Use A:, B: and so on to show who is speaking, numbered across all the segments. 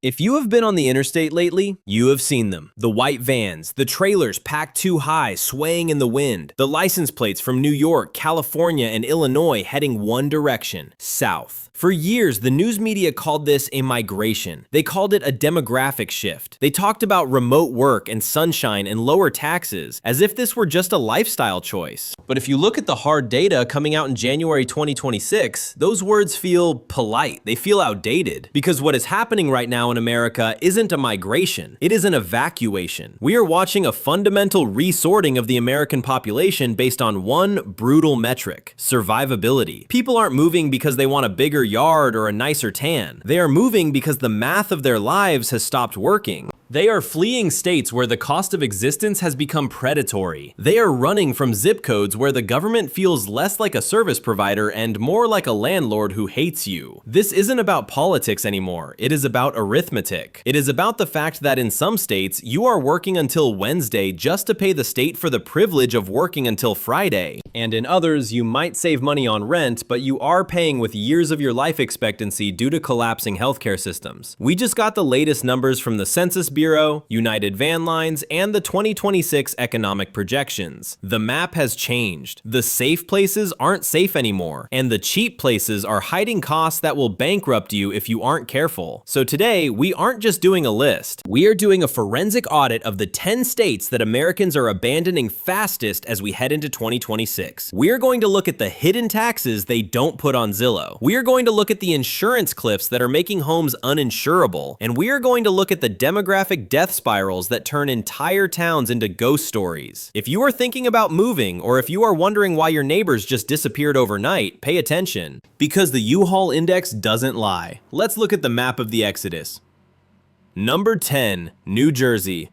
A: If you have been on the interstate lately, you have seen them. The white vans, the trailers packed too high, swaying in the wind, the license plates from New York, California, and Illinois heading one direction, south. For years, the news media called this a migration. They called it a demographic shift. They talked about remote work and sunshine and lower taxes, as if this were just a lifestyle choice. But if you look at the hard data coming out in January 2026, those words feel polite. They feel outdated. Because what is happening right now in America isn't a migration, it is an evacuation. We are watching a fundamental resorting of the American population based on one brutal metric: survivability. People aren't moving because they want a bigger yard or a nicer tan. They are moving because the math of their lives has stopped working. They are fleeing states where the cost of existence has become predatory. They are running from zip codes where the government feels less like a service provider and more like a landlord who hates you. This isn't about politics anymore. It is about arithmetic. It is about the fact that in some states, you are working until Wednesday just to pay the state for the privilege of working until Friday. And in others, you might save money on rent, but you are paying with years of your life expectancy due to collapsing healthcare systems. We just got the latest numbers from the Census Bureau, United Van Lines, and the 2026 economic projections. The map has changed. The safe places aren't safe anymore, and the cheap places are hiding costs that will bankrupt you if you aren't careful. So today, we aren't just doing a list. We are doing a forensic audit of the 10 states that Americans are abandoning fastest as we head into 2026. We are going to look at the hidden taxes they don't put on Zillow. We are going to look at the insurance cliffs that are making homes uninsurable, and we are going to look at the demographic death spirals that turn entire towns into ghost stories. If you are thinking about moving, or if you are wondering why your neighbors just disappeared overnight, pay attention. Because the U-Haul index doesn't lie. Let's look at the map of the Exodus. Number 10, New Jersey.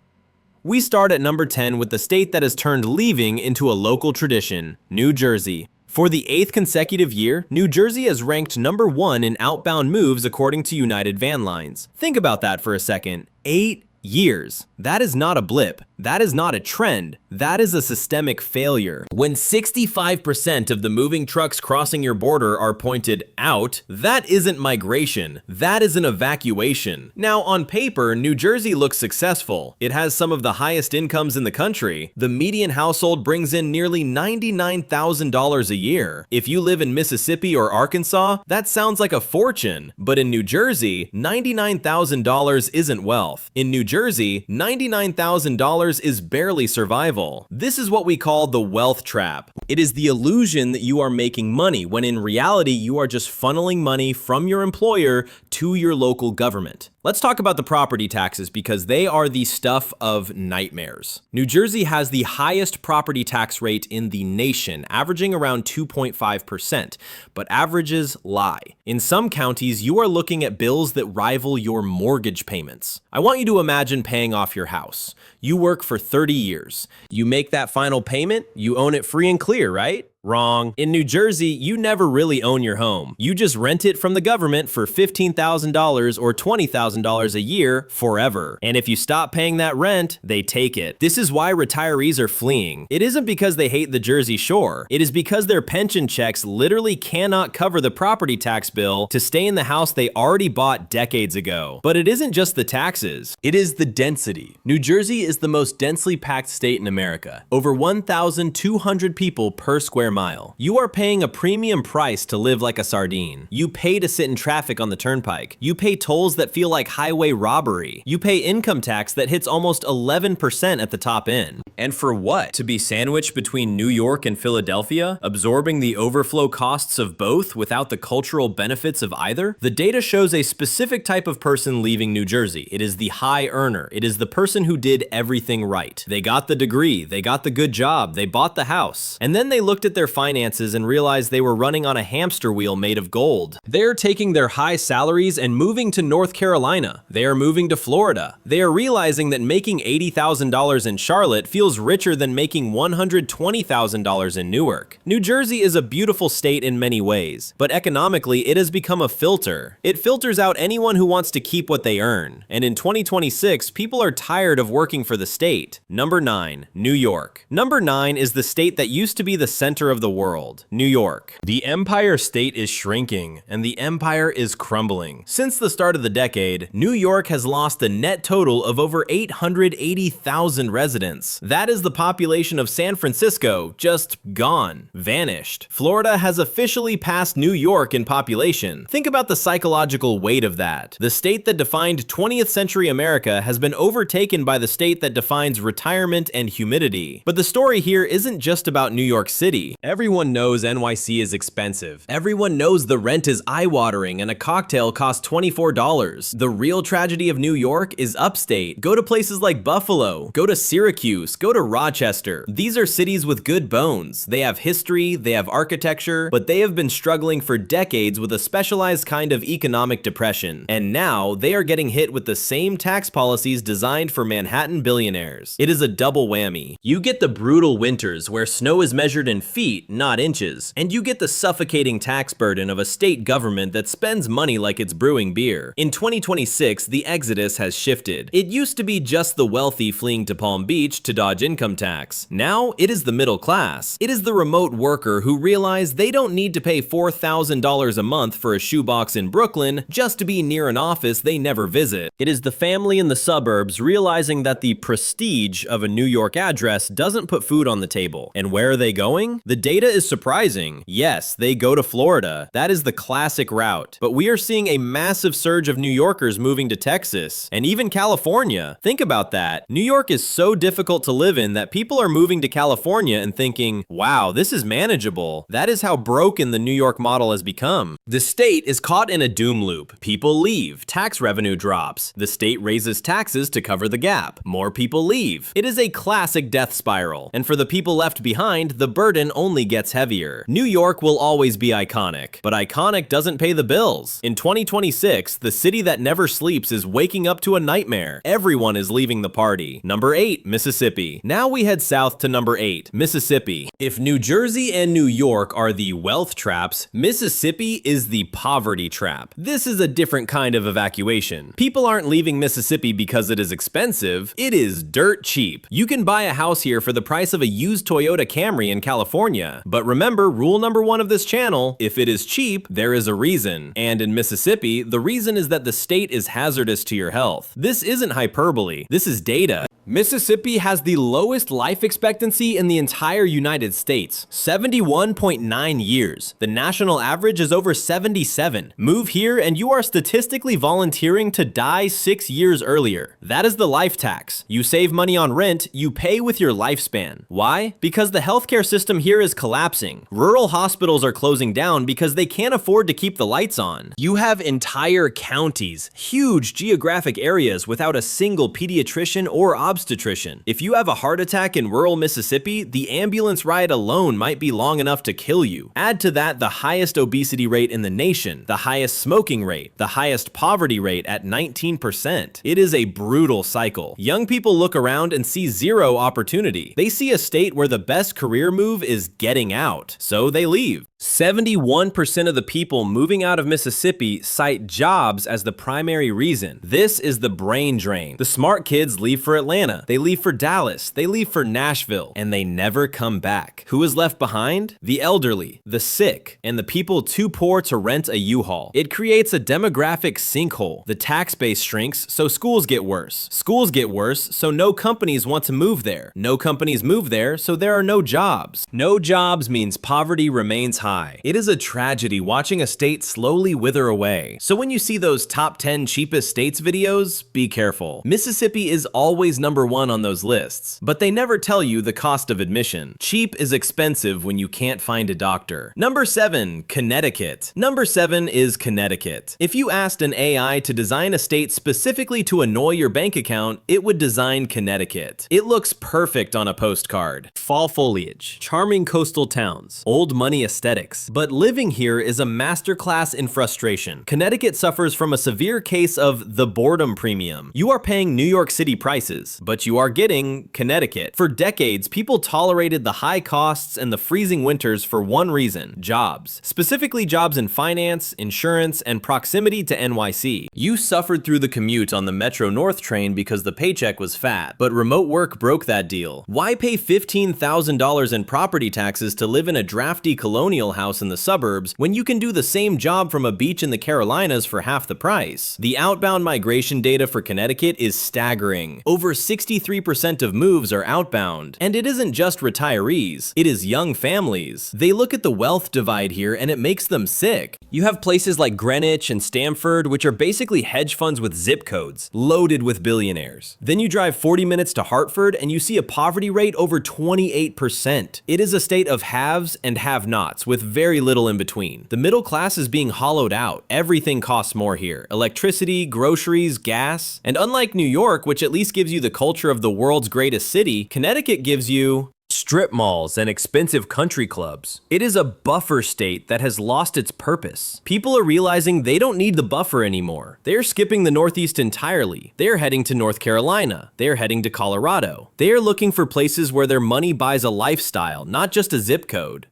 A: We start at number 10 with the state that has turned leaving into a local tradition, New Jersey. For the 8th consecutive year, New Jersey has ranked number 1 in outbound moves according to United Van Lines. Think about that for a second. 8 years. That is not a blip. That is not a trend. That is a systemic failure. When 65% of the moving trucks crossing your border are pointed out, that isn't migration. That is an evacuation. Now, on paper, New Jersey looks successful. It has some of the highest incomes in the country. The median household brings in nearly $99,000 a year. If you live in Mississippi or Arkansas, that sounds like a fortune. But in New Jersey, $99,000 isn't wealth. In New Jersey, $99,000 is barely survival. This is what we call the wealth trap. It is the illusion that you are making money when in reality you are just funneling money from your employer to your local government. Let's talk about the property taxes because they are the stuff of nightmares. New Jersey has the highest property tax rate in the nation, averaging around 2.5%, but averages lie. In some counties, you are looking at bills that rival your mortgage payments. I want you to imagine paying off your house. You work for 30 years. You make that final payment, you own it free and clear, right? Wrong. In New Jersey, you never really own your home. You just rent it from the government for $15,000 or $20,000 a year forever. And if you stop paying that rent, they take it. This is why retirees are fleeing. It isn't because they hate the Jersey Shore. It is because their pension checks literally cannot cover the property tax bill to stay in the house they already bought decades ago. But it isn't just the taxes. It is the density. New Jersey is the most densely packed state in America. Over 1,200 people per square mile. You are paying a premium price to live like a sardine. You pay to sit in traffic on the turnpike. You pay tolls that feel like highway robbery. You pay income tax that hits almost 11% at the top end. And for what? To be sandwiched between New York and Philadelphia, absorbing the overflow costs of both without the cultural benefits of either? The data shows a specific type of person leaving New Jersey. It is the high earner. It is the person who did everything right. They got the degree, they got the good job, they bought the house, and then they looked at their finances and realized they were running on a hamster wheel made of gold. They're taking their high salaries and moving to North Carolina. They are moving to Florida. They are realizing that making $80,000 in Charlotte feels richer than making $120,000 in Newark. New Jersey is a beautiful state in many ways, but economically it has become a filter. It filters out anyone who wants to keep what they earn. And in 2026, people are tired of working for the state. Number 9, New York. Number 9 is the state that used to be the center center of the world, New York. The Empire State is shrinking, and the empire is crumbling. Since the start of the decade, New York has lost a net total of over 880,000 residents. That is the population of San Francisco, just gone, vanished. Florida has officially passed New York in population. Think about the psychological weight of that. The state that defined 20th century America has been overtaken by the state that defines retirement and humidity. But the story here isn't just about New York City. Everyone knows NYC is expensive. Everyone knows the rent is eye-watering and a cocktail costs $24. The real tragedy of New York is upstate. Go to places like Buffalo, go to Syracuse, go to Rochester. These are cities with good bones. They have history, they have architecture, but they have been struggling for decades with a specialized kind of economic depression. And now they are getting hit with the same tax policies designed for Manhattan billionaires. It is a double whammy. You get the brutal winters where snow is measured in feet, not inches, and you get the suffocating tax burden of a state government that spends money like it's brewing beer. In 2026, the exodus has shifted. It used to be just the wealthy fleeing to Palm Beach to dodge income tax. Now it is the middle class. It is the remote worker who realize they don't need to pay $4,000 a month for a shoebox in Brooklyn just to be near an office they never visit. It is the family in the suburbs realizing that the prestige of a New York address doesn't put food on the table. And where are they going? The data is surprising. Yes, they go to Florida. That is the classic route. But we are seeing a massive surge of New Yorkers moving to Texas and even California. Think about that. New York is so difficult to live in that people are moving to California and thinking, wow, this is manageable. That is how broken the New York model has become. The state is caught in a doom loop. People leave. Tax revenue drops. The state raises taxes to cover the gap. More people leave. It is a classic death spiral. And for the people left behind, the burden only gets heavier. New York will always be iconic, but iconic doesn't pay the bills. In 2026, the city that never sleeps is waking up to a nightmare. Everyone is leaving the party. Number 8, Mississippi. Now we head south to number 8, Mississippi. If New Jersey and New York are the wealth traps, Mississippi is the poverty trap. This is a different kind of evacuation. People aren't leaving Mississippi because it is expensive. It is dirt cheap. You can buy a house here for the price of a used Toyota Camry in California. But remember, rule number 1 of this channel, if it is cheap, there is a reason. And in Mississippi, the reason is that the state is hazardous to your health. This isn't hyperbole. This is data. Mississippi has the lowest life expectancy in the entire United States, 71.9 years. The national average is over 77. Move here and you are statistically volunteering to die 6 years earlier. That is the life tax. You save money on rent, you pay with your lifespan. Why? Because the healthcare system here is collapsing. Rural hospitals are closing down because they can't afford to keep the lights on. You have entire counties, huge geographic areas without a single pediatrician or obstetrician. If you have a heart attack in rural Mississippi, the ambulance ride alone might be long enough to kill you. Add to that the highest obesity rate in the nation, the highest smoking rate, the highest poverty rate at 19%. It is a brutal cycle. Young people look around and see zero opportunity. They see a state where the best career move is getting out, so they leave. 71% of the people moving out of Mississippi cite jobs as the primary reason. This is the brain drain. The smart kids leave for Atlanta, they leave for Dallas, they leave for Nashville, and they never come back. Who is left behind? The elderly, the sick, and the people too poor to rent a U-Haul. It creates a demographic sinkhole. The tax base shrinks, so schools get worse. Schools get worse, so no companies want to move there. No companies move there, so there are no jobs. No jobs means poverty remains high. It is a tragedy watching a state slowly wither away. So when you see those top 10 cheapest states videos, be careful. Mississippi is always number 1 on those lists, but they never tell you the cost of admission. Cheap is expensive when you can't find a doctor. Number 7, Connecticut. Number 7 is Connecticut. If you asked an AI to design a state specifically to annoy your bank account, it would design Connecticut. It looks perfect on a postcard. Fall foliage, charming coastal towns, old money aesthetic, aesthetics. But living here is a masterclass in frustration. Connecticut suffers from a severe case of the boredom premium. You are paying New York City prices, but you are getting Connecticut. For decades, people tolerated the high costs and the freezing winters for one reason: jobs. Specifically jobs in finance, insurance, and proximity to NYC. You suffered through the commute on the Metro North train because the paycheck was fat, but remote work broke that deal. Why pay $15,000 in property taxes to live in a drafty colonial house in the suburbs when you can do the same job from a beach in the Carolinas for half the price? The outbound migration data for Connecticut is staggering. Over 63% of moves are outbound. And it isn't just retirees, it is young families. They look at the wealth divide here and it makes them sick. You have places like Greenwich and Stamford, which are basically hedge funds with zip codes, loaded with billionaires. Then you drive 40 minutes to Hartford and you see a poverty rate over 28%. It is a state of haves and have-nots with very little in between. The middle class is being hollowed out. Everything costs more here: electricity, groceries, gas. And unlike New York, which at least gives you the culture of the world's greatest city, Connecticut gives you strip malls and expensive country clubs. It is a buffer state that has lost its purpose. People are realizing they don't need the buffer anymore. They are skipping the Northeast entirely. They are heading to North Carolina. They are heading to Colorado. They are looking for places where their money buys a lifestyle, not just a zip code.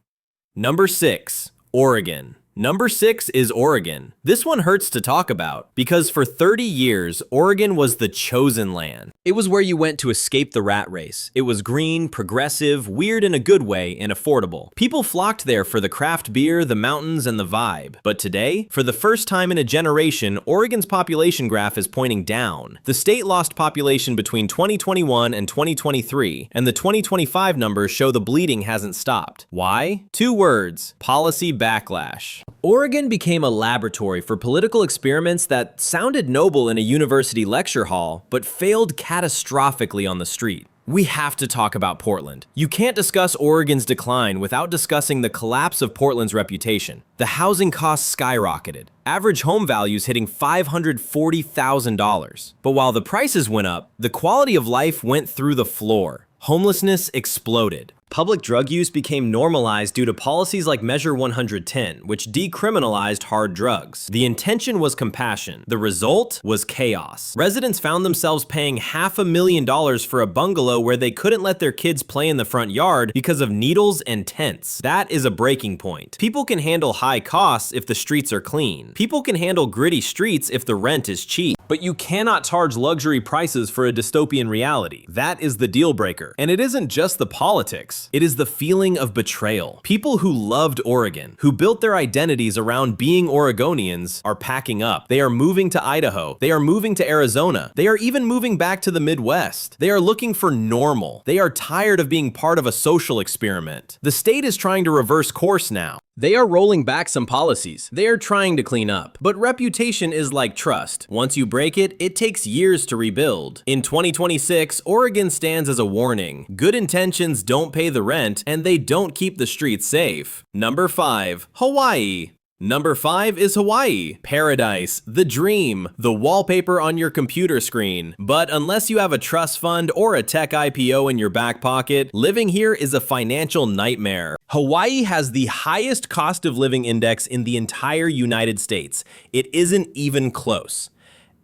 A: Number 6, Oregon. Number 6 is Oregon. This one hurts to talk about because for 30 years, Oregon was the chosen land. It was where you went to escape the rat race. It was green, progressive, weird in a good way, and affordable. People flocked there for the craft beer, the mountains, and the vibe. But today, for the first time in a generation, Oregon's population graph is pointing down. The state lost population between 2021 and 2023, and the 2025 numbers show the bleeding hasn't stopped. Why? 2 words: policy backlash. Oregon became a laboratory for political experiments that sounded noble in a university lecture hall, but failed catastrophically on the street. We have to talk about Portland. You can't discuss Oregon's decline without discussing the collapse of Portland's reputation. The housing costs skyrocketed, average home values hitting $540,000. But while the prices went up, the quality of life went through the floor. Homelessness exploded. Public drug use became normalized due to policies like Measure 110, which decriminalized hard drugs. The intention was compassion. The result was chaos. Residents found themselves paying $500,000 for a bungalow where they couldn't let their kids play in the front yard because of needles and tents. That is a breaking point. People can handle high costs if the streets are clean. People can handle gritty streets if the rent is cheap. But you cannot charge luxury prices for a dystopian reality. That is the deal breaker. And it isn't just the politics. It is the feeling of betrayal. People who loved Oregon, who built their identities around being Oregonians, are packing up. They are moving to Idaho. They are moving to Arizona. They are even moving back to the Midwest. They are looking for normal. They are tired of being part of a social experiment. The state is trying to reverse course now. They are rolling back some policies. They are trying to clean up. But reputation is like trust. Once you break it, it takes years to rebuild. In 2026, Oregon stands as a warning. Good intentions don't pay the rent, and they don't keep the streets safe. Number 5, Hawaii. Number 5 is Hawaii. Paradise, the dream, the wallpaper on your computer screen. But unless you have a trust fund or a tech IPO in your back pocket, living here is a financial nightmare. Hawaii has the highest cost of living index in the entire United States. It isn't even close.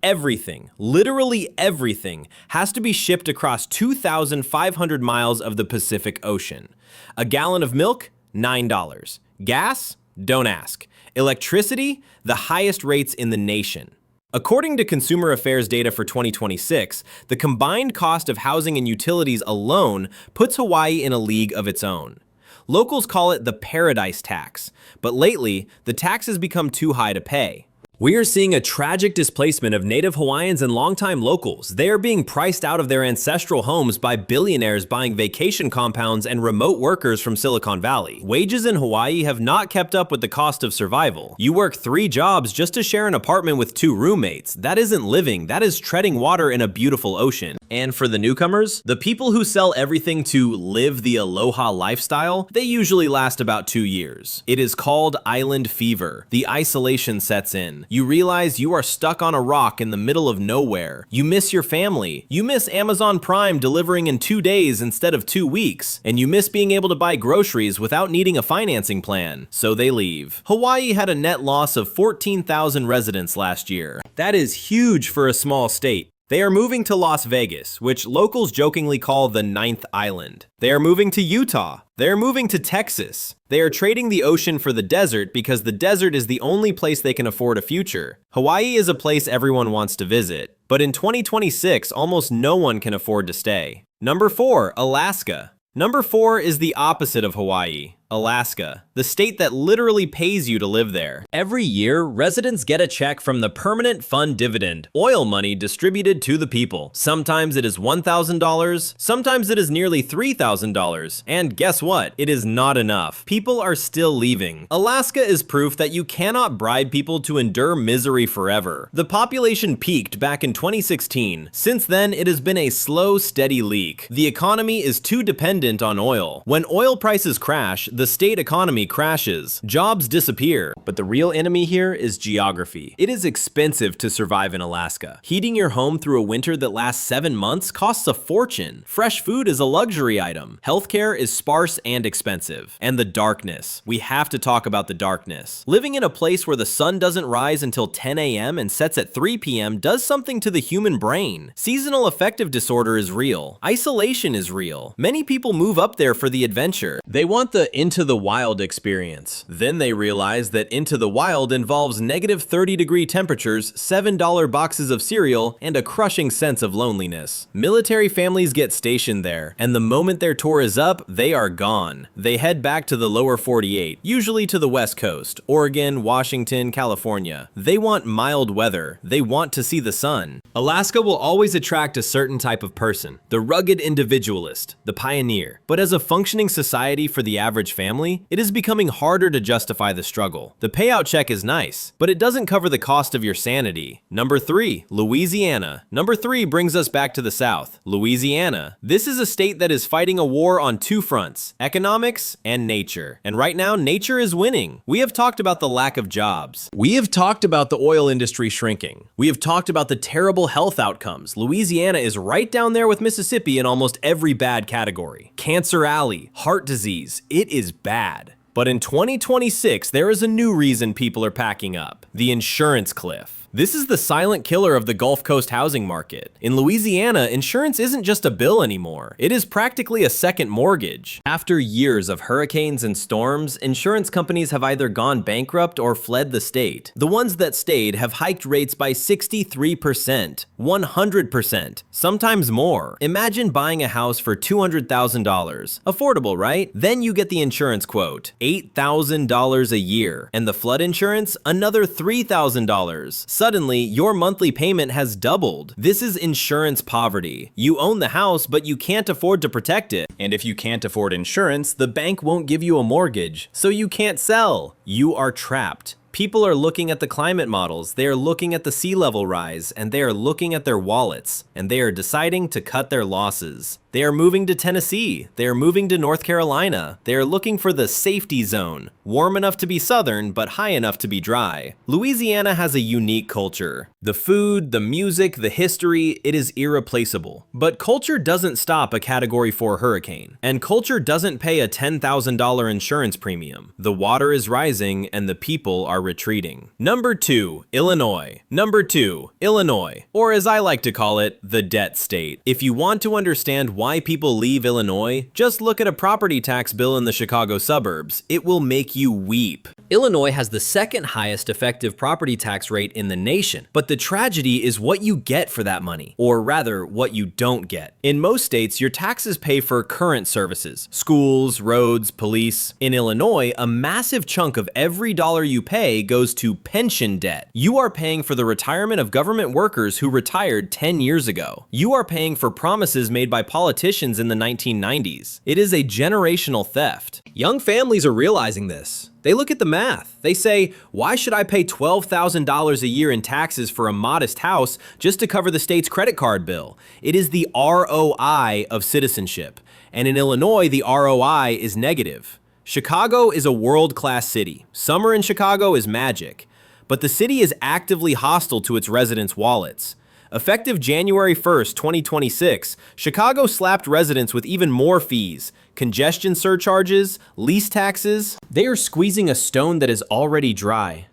A: Everything, literally everything, has to be shipped across 2,500 miles of the Pacific Ocean. A gallon of milk, $9. Gas? Don't ask. Electricity, the highest rates in the nation. According to Consumer Affairs data for 2026, the combined cost of housing and utilities alone puts Hawaii in a league of its own. Locals call it the paradise tax, but lately, the tax has become too high to pay. We are seeing a tragic displacement of native Hawaiians and longtime locals. They are being priced out of their ancestral homes by billionaires buying vacation compounds and remote workers from Silicon Valley. Wages in Hawaii have not kept up with the cost of survival. You work 3 jobs just to share an apartment with 2 roommates. That isn't living, that is treading water in a beautiful ocean. And for the newcomers, the people who sell everything to live the aloha lifestyle, they usually last about 2 years. It is called island fever. The isolation sets in. You realize you are stuck on a rock in the middle of nowhere. You miss your family. You miss Amazon Prime delivering in 2 days instead of 2 weeks. And you miss being able to buy groceries without needing a financing plan. So they leave. Hawaii had a net loss of 14,000 residents last year. That is huge for a small state. They are moving to Las Vegas, which locals jokingly call the ninth island. They are moving to Utah. They are moving to Texas. They are trading the ocean for the desert because the desert is the only place they can afford a future. Hawaii is a place everyone wants to visit, but in 2026, almost no one can afford to stay. Number 4, Alaska. Number 4 is the opposite of Hawaii. Alaska, the state that literally pays you to live there. Every year, residents get a check from the Permanent Fund Dividend, oil money distributed to the people. Sometimes it is $1,000, sometimes it is nearly $3,000, and guess what? It is not enough. People are still leaving. Alaska is proof that you cannot bribe people to endure misery forever. The population peaked back in 2016. Since then, it has been a slow, steady leak. The economy is too dependent on oil. When oil prices crash, the state economy crashes, jobs disappear. But the real enemy here is geography. It is expensive to survive in Alaska. Heating your home through a winter that lasts 7 months costs a fortune. Fresh food is a luxury item. Healthcare is sparse and expensive. And the darkness. We have to talk about the darkness. Living in a place where the sun doesn't rise until 10 a.m. and sets at 3 p.m. does something to the human brain. Seasonal affective disorder is real. Isolation is real. Many people move up there for the adventure. They want the Into the Wild experience. Then they realize that Into the Wild involves negative 30-degree temperatures, $7 boxes of cereal, and a crushing sense of loneliness. Military families get stationed there, and the moment their tour is up, they are gone. They head back to the lower 48, usually to the West Coast, Oregon, Washington, California. They want mild weather. They want to see the sun. Alaska will always attract a certain type of person, the rugged individualist, the pioneer. But as a functioning society for the average family, it is becoming harder to justify the struggle. The payout check is nice, but it doesn't cover the cost of your sanity. Number 3, Louisiana. Number 3 brings us back to the South. Louisiana. This is a state that is fighting a war on 2 fronts, economics and nature. And right now, nature is winning. We have talked about the lack of jobs. We have talked about the oil industry shrinking. We have talked about the terrible health outcomes. Louisiana is right down there with Mississippi in almost every bad category. Cancer Alley, heart disease, it is bad. But in 2026, there is a new reason people are packing up: the insurance cliff. This is the silent killer of the Gulf Coast housing market. In Louisiana, insurance isn't just a bill anymore. It is practically a second mortgage. After years of hurricanes and storms, insurance companies have either gone bankrupt or fled the state. The ones that stayed have hiked rates by 63%, 100%, sometimes more. Imagine buying a house for $200,000. Affordable, right? Then you get the insurance quote, $8,000 a year. And the flood insurance, another $3,000. Suddenly, your monthly payment has doubled. This is insurance poverty. You own the house, but you can't afford to protect it. And if you can't afford insurance, the bank won't give you a mortgage, so you can't sell. You are trapped. People are looking at the climate models, they are looking at the sea level rise, and they are looking at their wallets, and they are deciding to cut their losses. They are moving to Tennessee, they are moving to North Carolina, they are looking for the safety zone, warm enough to be southern, but high enough to be dry. Louisiana has a unique culture. The food, the music, the history, it is irreplaceable. But culture doesn't stop a Category 4 hurricane, and culture doesn't pay a $10,000 insurance premium. The water is rising, and the people are retreating. Number 2, Illinois. Number 2, Illinois, or as I like to call it, the debt state. If you want to understand why people leave Illinois, just look at a property tax bill in the Chicago suburbs. It will make you weep. Illinois has the second highest effective property tax rate in the nation, but the tragedy is what you get for that money, or rather, what you don't get. In most states, your taxes pay for current services, schools, roads, police. In Illinois, a massive chunk of every dollar you pay goes to pension debt. You are paying for the retirement of government workers who retired 10 years ago. You are paying for promises made by politicians in the 1990s. It is a generational theft. Young families are realizing this. They look at the math. They say, why should I pay $12,000 a year in taxes for a modest house just to cover the state's credit card bill? It is the ROI of citizenship. And in Illinois, the ROI is negative. Chicago is a world-class city. Summer in Chicago is magic. But the city is actively hostile to its residents' wallets. Effective January 1st, 2026, Chicago slapped residents with even more fees, congestion surcharges, lease taxes. They are squeezing a stone that is already dry.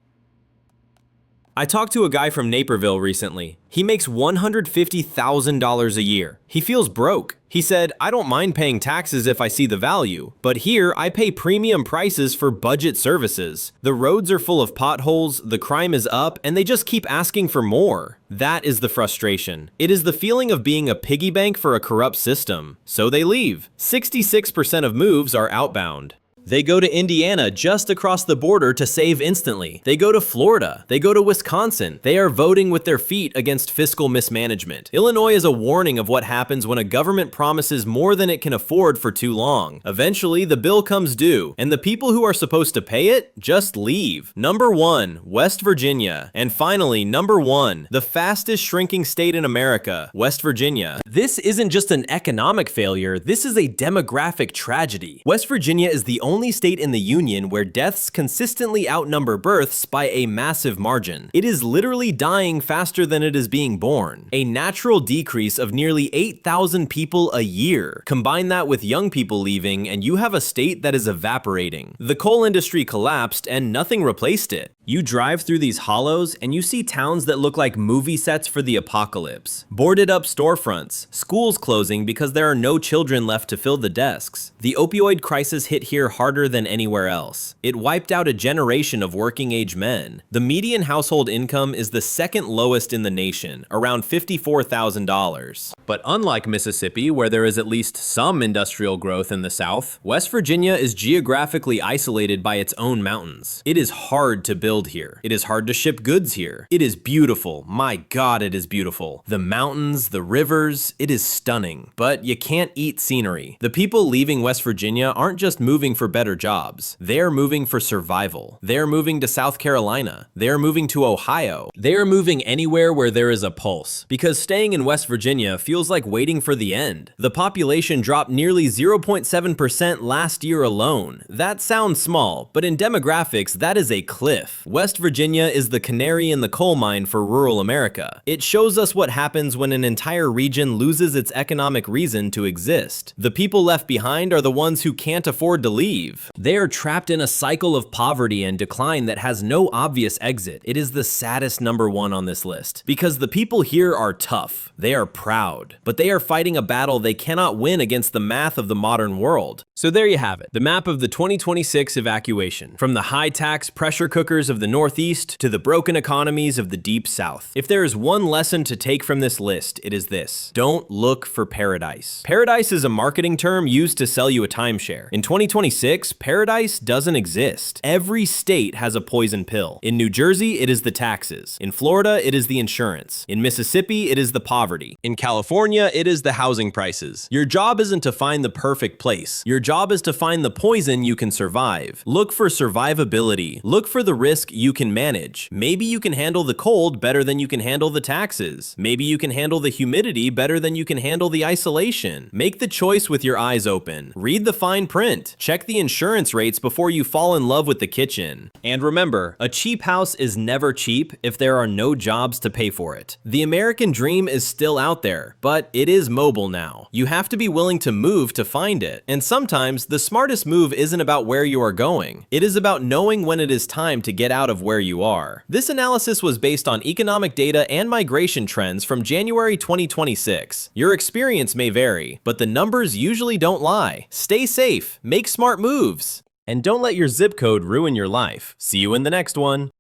A: I talked to a guy from Naperville recently. He makes $150,000 a year. He feels broke. He said, I don't mind paying taxes if I see the value, but here I pay premium prices for budget services. The roads are full of potholes, the crime is up, and they just keep asking for more. That is the frustration. It is the feeling of being a piggy bank for a corrupt system. So they leave. 66% of moves are outbound. They go to Indiana just across the border to save instantly. They go to Florida. They go to Wisconsin. They are voting with their feet against fiscal mismanagement. Illinois is a warning of what happens when a government promises more than it can afford for too long. Eventually, the bill comes due, and the people who are supposed to pay it just leave. Number 1, West Virginia. And finally, number 1, the fastest shrinking state in America, West Virginia. This isn't just an economic failure, this is a demographic tragedy. West Virginia is the only state in the union where deaths consistently outnumber births by a massive margin. It is literally dying faster than it is being born. A natural decrease of nearly 8,000 people a year. Combine that with young people leaving and you have a state that is evaporating. The coal industry collapsed and nothing replaced it. You drive through these hollows and you see towns that look like movie sets for the apocalypse. Boarded up storefronts, schools closing because there are no children left to fill the desks. The opioid crisis hit here harder than anywhere else. It wiped out a generation of working-age men. The median household income is the second lowest in the nation, around $54,000. But unlike Mississippi, where there is at least some industrial growth in the South, West Virginia is geographically isolated by its own mountains. It is hard to build here. It is hard to ship goods here. It is beautiful. My God, it is beautiful. The mountains, the rivers, it is stunning. But you can't eat scenery. The people leaving West Virginia aren't just moving for better jobs. They are moving for survival. They are moving to South Carolina. They are moving to Ohio. They are moving anywhere where there is a pulse. Because staying in West Virginia feels like waiting for the end. The population dropped nearly 0.7% last year alone. That sounds small, but in demographics, that is a cliff. West Virginia is the canary in the coal mine for rural America. It shows us what happens when an entire region loses its economic reason to exist. The people left behind are the ones who can't afford to leave. They are trapped in a cycle of poverty and decline that has no obvious exit. It is the saddest number 1 on this list. Because the people here are tough. They are proud. But they are fighting a battle they cannot win against the math of the modern world. So there you have it. The map of the 2026 evacuation. From the high-tax pressure cookers of the Northeast to the broken economies of the Deep South. If there is one lesson to take from this list, it is this. Don't look for paradise. Paradise is a marketing term used to sell you a timeshare. In 2026, paradise doesn't exist. Every state has a poison pill. In New Jersey, it is the taxes. In Florida, it is the insurance. In Mississippi, it is the poverty. In California, it is the housing prices. Your job isn't to find the perfect place. Your job is to find the poison you can survive. Look for survivability. Look for the risk you can manage. Maybe you can handle the cold better than you can handle the taxes. Maybe you can handle the humidity better than you can handle the isolation. Make the choice with your eyes open. Read the fine print. Check the insurance rates before you fall in love with the kitchen. And remember, a cheap house is never cheap if there are no jobs to pay for it. The American dream is still out there, but it is mobile now. You have to be willing to move to find it. And sometimes the smartest move isn't about where you are going. It is about knowing when it is time to get out of where you are. This analysis was based on economic data and migration trends from January 2026. Your experience may vary, but the numbers usually don't lie. Stay safe, make smart moves, and don't let your zip code ruin your life. See you in the next one.